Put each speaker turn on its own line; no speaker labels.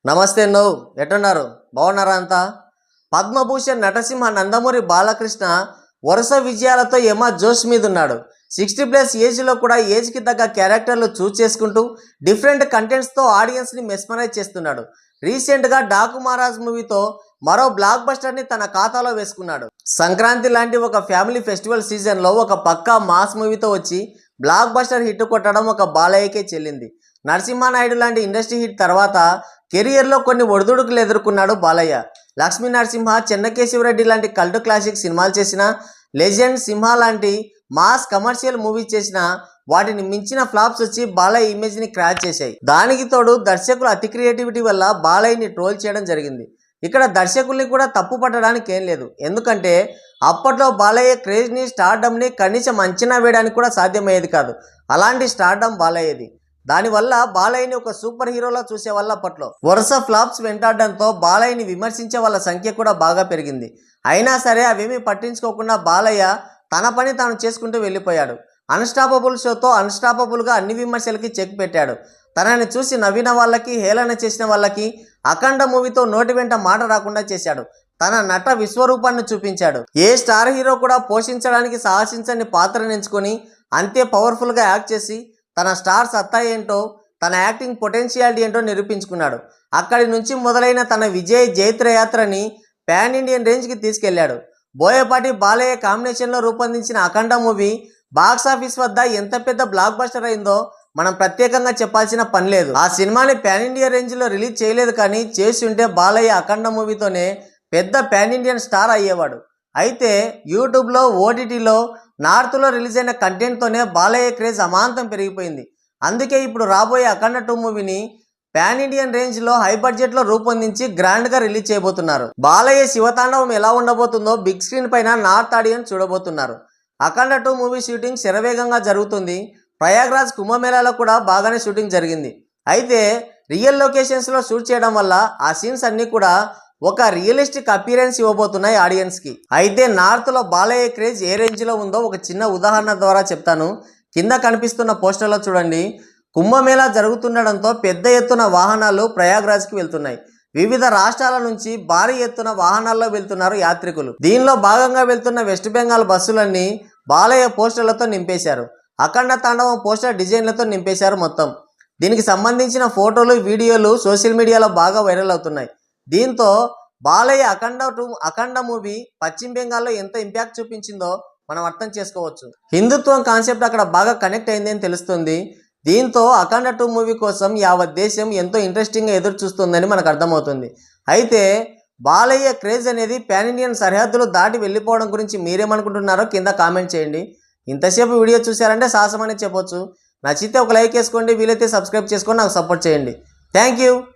నమస్తే నో ఎట్టున్నారు బాగున్నారా అంతా పద్మభూషణ్ నటసింహ నందమూరి బాలకృష్ణ వరుస విజయాలతో యమ జోష్ మీద ఉన్నాడు 60+ ఏజ్లో కూడా ఏజ్కి తగ్గ క్యారెక్టర్లు చూస్ చేసుకుంటూ డిఫరెంట్ కంటెంట్స్తో ఆడియన్స్ని మెస్మరైజ్ చేస్తున్నాడు. రీసెంట్గా డాకు మహారాజ్ మూవీతో మరో బ్లాక్ బస్టర్ని తన ఖాతాలో వేసుకున్నాడు. సంక్రాంతి లాంటి ఒక ఫ్యామిలీ ఫెస్టివల్ సీజన్లో ఒక పక్కా మాస్ మూవీతో వచ్చి బ్లాక్ బస్టర్ హిట్ కొట్టడం ఒక బాలయ్యకే చెల్లింది. నరసింహానాయుడు లాంటి ఇండస్ట్రీ హిట్ తర్వాత కెరియర్లో కొన్ని ఒడిదుడుకులు ఎదుర్కొన్నాడు బాలయ్య. లక్ష్మీ నరసింహ, చెన్నకేశవరెడ్డి లాంటి కల్ట్ క్లాసిక్ సినిమాలు చేసిన, లెజెండ్, సింహ లాంటి మాస్ కమర్షియల్ మూవీ చేసిన వాటిని మించిన ఫ్లాప్స్ వచ్చి బాలయ్య ఇమేజ్ని క్రాష్ చేశాయి. దానికి తోడు దర్శకుల అతి క్రియేటివిటీ వల్ల బాలయ్యని ట్రోల్ చేయడం జరిగింది. ఇక్కడ దర్శకుల్ని కూడా తప్పు పట్టడానికి ఏం లేదు. ఎందుకంటే అప్పట్లో బాలయ్య క్రేజ్ని, స్టార్డమ్ని కనీసం అంచనా వేయడానికి కూడా సాధ్యమయ్యేది కాదు. అలాంటి స్టార్డమ్ బాలయ్యది. దానివల్ల బాలయ్యని ఒక సూపర్ హీరోలా చూసేవాళ్ళ అప్పట్లో. వరుస ఫ్లాప్స్ వెంటాడడంతో బాలయ్యని విమర్శించే వాళ్ళ సంఖ్య కూడా బాగా పెరిగింది. అయినా సరే అవేమీ పట్టించుకోకుండా బాలయ్య తన పని తాను చేసుకుంటూ వెళ్ళిపోయాడు. అన్స్టాపబుల్ షోతో అన్స్టాపబుల్గా అన్ని విమర్శలకి చెక్ పెట్టాడు. తనని చూసి నవ్విన వాళ్ళకి, హేళన చేసిన వాళ్ళకి అఖండ మూవీతో నోటి వెంట మాట రాకుండా చేశాడు. తన నట విశ్వరూపాన్ని చూపించాడు. ఏ స్టార్ హీరో కూడా పోషించడానికి సాహసించని పాత్రను ఎంచుకొని అంతే పవర్ఫుల్గా యాక్ట్ చేసి తన స్టార్ సత్తా ఏంటో, తన యాక్టింగ్ పొటెన్షియాలిటీ ఏంటో నిరూపించుకున్నాడు. అక్కడి నుంచి మొదలైన తన విజయ్ జైత్రయాత్రని పాన్ ఇండియన్ రేంజ్కి తీసుకెళ్లాడు. బోయపాటి బాలయ్య కాంబినేషన్లో రూపొందించిన అఖండ మూవీ బాక్సాఫీస్ వద్ద ఎంత పెద్ద బ్లాక్ బస్టర్ అయిందో మనం ప్రత్యేకంగా చెప్పాల్సిన పని లేదు. ఆ సినిమాని పాన్ ఇండియా రేంజ్లో రిలీజ్ చేయలేదు, కానీ చేసి ఉంటే బాలయ్య అఖండ మూవీతోనే పెద్ద పాన్ ఇండియన్ స్టార్ అయ్యేవాడు. అయితే యూట్యూబ్లో, ఓటీటీలో, నార్త్లో రిలీజ్ అయిన కంటెంట్తోనే బాలయ్య క్రేజ్ అమాంతం పెరిగిపోయింది. అందుకే ఇప్పుడు రాబోయే అఖండ 2 మూవీని పాన్ ఇండియన్ రేంజ్లో హై బడ్జెట్లో రూపొందించి గ్రాండ్గా రిలీజ్ చేయబోతున్నారు. బాలయ్య శివతాండవం ఎలా ఉండబోతుందో బిగ్ స్క్రీన్ పైన నార్త్ ఆడియన్స్ చూడబోతున్నారు. అఖండ 2 మూవీ షూటింగ్ శరవేగంగా జరుగుతుంది. ప్రయాగ్రాజ్ కుంభమేళాలో కూడా బాగానే షూటింగ్ జరిగింది. అయితే రియల్ లొకేషన్స్లో షూట్ చేయడం వల్ల ఆ సీన్స్ అన్నీ కూడా ఒక రియలిస్టిక్ అపీరెన్స్ ఇవ్వబోతున్నాయి ఆడియన్స్కి. అయితే నార్త్లో బాలయ్య క్రేజ్ ఏ రేంజ్లో ఉందో ఒక చిన్న ఉదాహరణ ద్వారా చెప్తాను. కింద కనిపిస్తున్న పోస్టర్లో చూడండి. కుంభమేళా జరుగుతుండడంతో పెద్ద ఎత్తున వాహనాలు ప్రయాగ్రాజ్కి వెళ్తున్నాయి. వివిధ రాష్ట్రాల నుంచి భారీ ఎత్తున వాహనాల్లో వెళ్తున్నారు యాత్రికులు. దీనిలో భాగంగా వెళ్తున్న వెస్ట్ బెంగాల్ బస్సులన్నీ బాలయ్య పోస్టర్లతో నింపేశారు. అఖండ తాండవం పోస్టర్ డిజైన్లతో నింపేశారు మొత్తం. దీనికి సంబంధించిన ఫోటోలు, వీడియోలు సోషల్ మీడియాలో బాగా వైరల్ అవుతున్నాయి. దీంతో బాలయ్య అఖండ మూవీ పశ్చిమ బెంగాల్లో ఎంత ఇంపాక్ట్ చూపించిందో మనం అర్థం చేసుకోవచ్చు. హిందుత్వం కాన్సెప్ట్ అక్కడ బాగా కనెక్ట్ అయింది అని తెలుస్తుంది. దీంతో అఖండ 2 మూవీ కోసం యావత్ దేశం ఎంతో ఇంట్రెస్టింగ్గా ఎదురు చూస్తుందని మనకు అర్థమవుతుంది. అయితే బాలయ్య క్రేజ్ అనేది పాన్ ఇండియన్ సరిహద్దులు దాటి వెళ్ళిపోవడం గురించి మీరేమనుకుంటున్నారో కింద కామెంట్ చేయండి. ఇంతసేపు వీడియో చూసారంటే సాహసమని చెప్పొచ్చు. నచ్చితే ఒక లైక్ వేసుకోండి, వీలైతే సబ్స్క్రైబ్ చేసుకొని నాకు సపోర్ట్ చేయండి. Thank you.